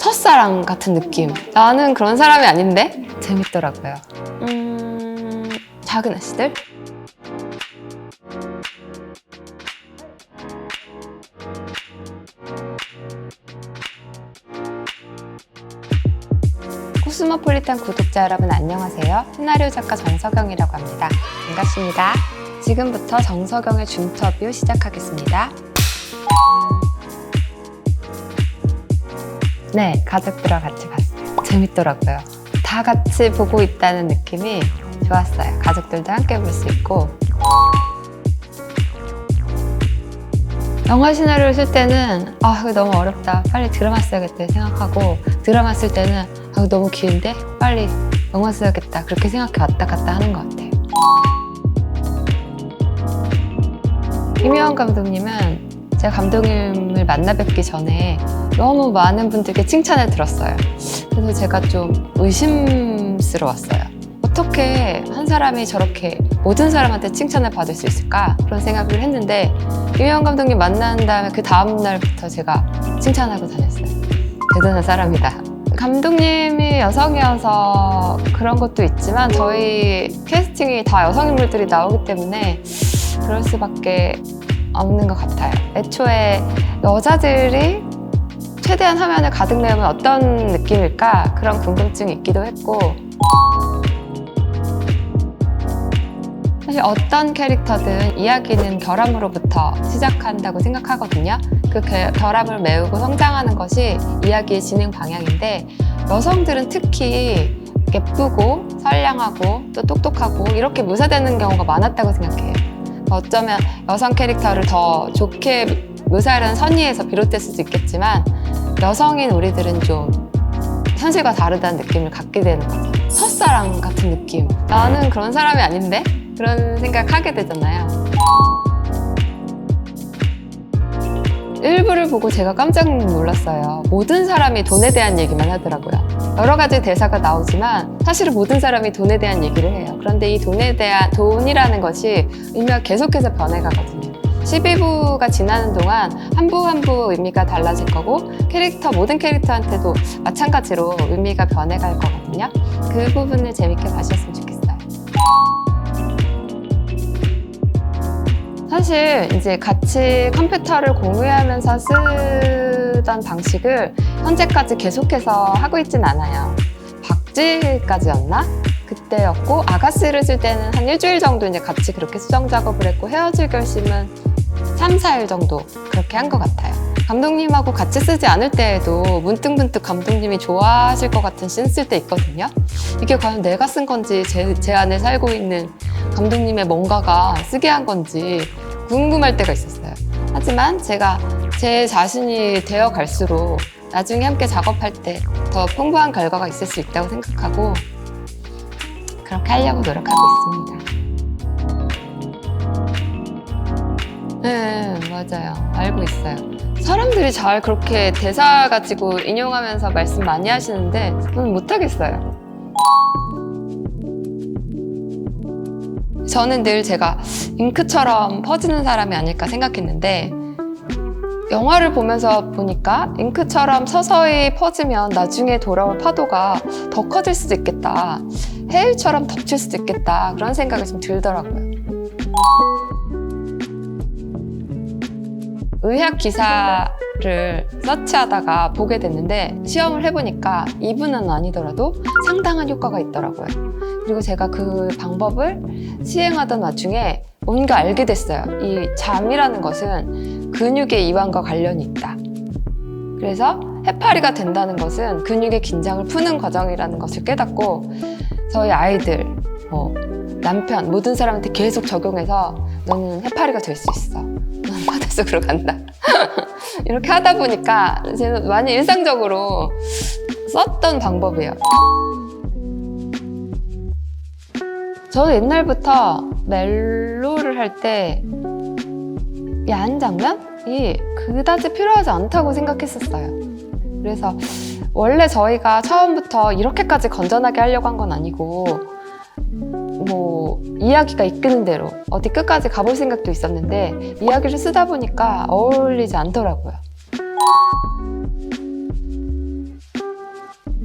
첫사랑 같은 느낌. 나는 그런 사람이 아닌데? 재밌더라고요. 작은 아씨들? 코스모폴리탄 구독자 여러분 안녕하세요. 시나리오 작가 정석영이라고 합니다. 반갑습니다. 지금부터 정석영의 줌터뷰 시작하겠습니다. 네, 가족들과 같이 봤어요. 재밌더라고요. 다 같이 보고 있다는 느낌이 좋았어요. 가족들도 함께 볼 수 있고. 영화 시나리오를 쓸 때는 이거 너무 어렵다, 빨리 드라마 써야겠다 생각하고, 드라마 쓸 때는 이거 너무 긴데 빨리 영화 써야겠다, 그렇게 생각해 왔다 갔다 하는 것 같아요. 김희원 감독님은 제가 감독님을 만나 뵙기 전에 너무 많은 분들께 칭찬을 들었어요. 그래서 제가 좀 의심스러웠어요. 어떻게 한 사람이 저렇게 모든 사람한테 칭찬을 받을 수 있을까? 그런 생각을 했는데, 김혜원 감독님 만난 다음에 그 다음 날부터 제가 칭찬하고 다녔어요. 대단한 사람이다. 감독님이 여성이어서 그런 것도 있지만 저희 캐스팅이 다 여성 인물들이 나오기 때문에 그럴 수밖에 없는 것 같아요. 애초에 여자들이 최대한 화면을 가득 내면 어떤 느낌일까? 그런 궁금증이 있기도 했고, 사실 어떤 캐릭터든 이야기는 결함으로부터 시작한다고 생각하거든요. 그 결함을 메우고 성장하는 것이 이야기의 진행 방향인데, 여성들은 특히 예쁘고 선량하고 또 똑똑하고 이렇게 묘사되는 경우가 많았다고 생각해요. 어쩌면 여성 캐릭터를 더 좋게 묘사하려는 선의에서 비롯될 수도 있겠지만, 여성인 우리들은 좀 현실과 다르다는 느낌을 갖게 되는 거죠. 첫사랑 같은 느낌. 나는 그런 사람이 아닌데? 그런 생각하게 되잖아요. 일부를 보고 제가 깜짝 놀랐어요. 모든 사람이 돈에 대한 얘기만 하더라고요. 여러 가지 대사가 나오지만 사실은 모든 사람이 돈에 대한 얘기를 해요. 그런데 이 돈이라는 것이 의미가 계속해서 변해가거든요. 12부가 지나는 동안 한 부 한 부 의미가 달라질 거고, 모든 캐릭터한테도 마찬가지로 의미가 변해갈 거거든요. 그 부분을 재밌게 봐주셨으면 좋겠어요. 사실 이제 같이 컴퓨터를 공유하면서 쓰던 방식을 현재까지 계속해서 하고 있진 않아요. 박쥐까지였나? 그때였고, 아가씨를 쓸 때는 한 일주일 정도 이제 같이 그렇게 수정 작업을 했고, 헤어질 결심은 3, 4일 정도 그렇게 한 것 같아요. 감독님하고 같이 쓰지 않을 때에도 문득문득 감독님이 좋아하실 것 같은 씬 쓸 때 있거든요. 이게 과연 내가 쓴 건지, 제 안에 살고 있는 감독님의 뭔가가 쓰게 한 건지 궁금할 때가 있었어요. 하지만 제가 제 자신이 되어 갈수록 나중에 함께 작업할 때 더 풍부한 결과가 있을 수 있다고 생각하고 그렇게 하려고 노력하고 있습니다. 네, 맞아요. 알고 있어요. 사람들이 잘 그렇게 대사 가지고 인용하면서 말씀 많이 하시는데 저는 못하겠어요. 저는 늘 제가 잉크처럼 퍼지는 사람이 아닐까 생각했는데, 영화를 보면서 보니까 잉크처럼 서서히 퍼지면 나중에 돌아올 파도가 더 커질 수도 있겠다, 해일처럼 덮칠 수도 있겠다, 그런 생각이 좀 들더라고요. 의학 기사를 서치하다가 보게 됐는데, 시험을 해보니까 2분은 아니더라도 상당한 효과가 있더라고요. 그리고 제가 그 방법을 시행하던 와중에 뭔가 알게 됐어요. 이 잠이라는 것은 근육의 이완과 관련이 있다. 그래서 해파리가 된다는 것은 근육의 긴장을 푸는 과정이라는 것을 깨닫고, 저희 아이들, 남편, 모든 사람한테 계속 적용해서 너는 해파리가 될 수 있어, 너는 바닷속으로 간다 이렇게 하다 보니까 저는 많이 일상적으로 썼던 방법이에요. 저는 옛날부터 멜로를 할 때 야한 장면이 그다지 필요하지 않다고 생각했었어요. 그래서 원래 저희가 처음부터 이렇게까지 건전하게 하려고 한 건 아니고, 이야기가 이끄는 대로 어디 끝까지 가볼 생각도 있었는데, 이야기를 쓰다 보니까 어울리지 않더라고요.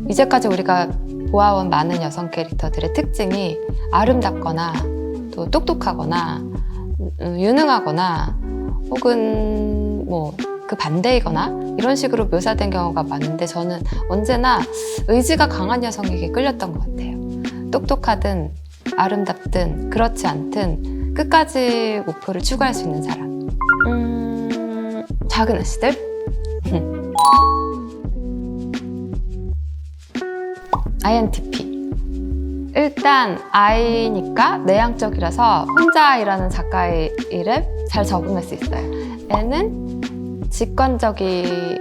이제까지 우리가 보아온 많은 여성 캐릭터들의 특징이 아름답거나 또 똑똑하거나 유능하거나 혹은 뭐 그 반대이거나 이런 식으로 묘사된 경우가 많은데 저는 언제나 의지가 강한 여성에게 끌렸던 것 같아요. 똑똑하든 아름답든 그렇지 않든 끝까지 목표를 추구할 수 있는 사람. 작은 아씨들? INTP. 일단 I니까 내향적이라서 혼자 일하는 작가의 일에 잘 적응할 수 있어요. N은 직관적이니까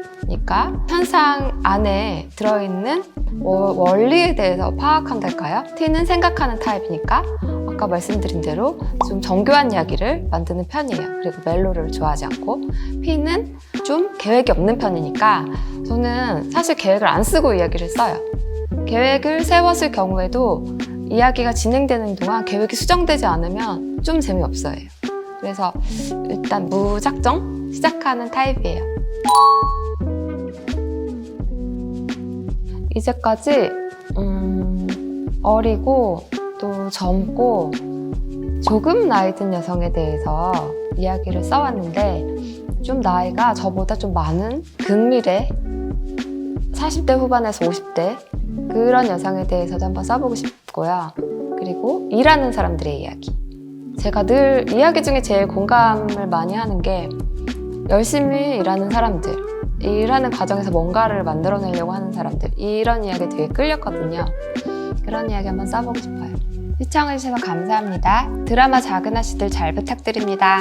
현상 안에 들어있는 원리에 대해서 파악한달까요? T는 생각하는 타입이니까 아까 말씀드린 대로 좀 정교한 이야기를 만드는 편이에요. 그리고 멜로를 좋아하지 않고. P는 좀 계획이 없는 편이니까 저는 사실 계획을 안 쓰고 이야기를 써요. 계획을 세웠을 경우에도 이야기가 진행되는 동안 계획이 수정되지 않으면 좀 재미없어요. 그래서 일단 무작정 시작하는 타입이에요. 이제까지 어리고 또 젊고 조금 나이 든 여성에 대해서 이야기를 써왔는데 좀 나이가 저보다 좀 많은 극미래 40대 후반에서 50대 그런 여성에 대해서도 한번 써보고 싶고요. 그리고 일하는 사람들의 이야기. 제가 늘 이야기 중에 제일 공감을 많이 하는 게 열심히 일하는 사람들, 일하는 과정에서 뭔가를 만들어내려고 하는 사람들, 이런 이야기 되게 끌렸거든요. 그런 이야기 한번 써보고 싶어요. 시청해주셔서 감사합니다. 드라마 작은 아씨들 잘 부탁드립니다.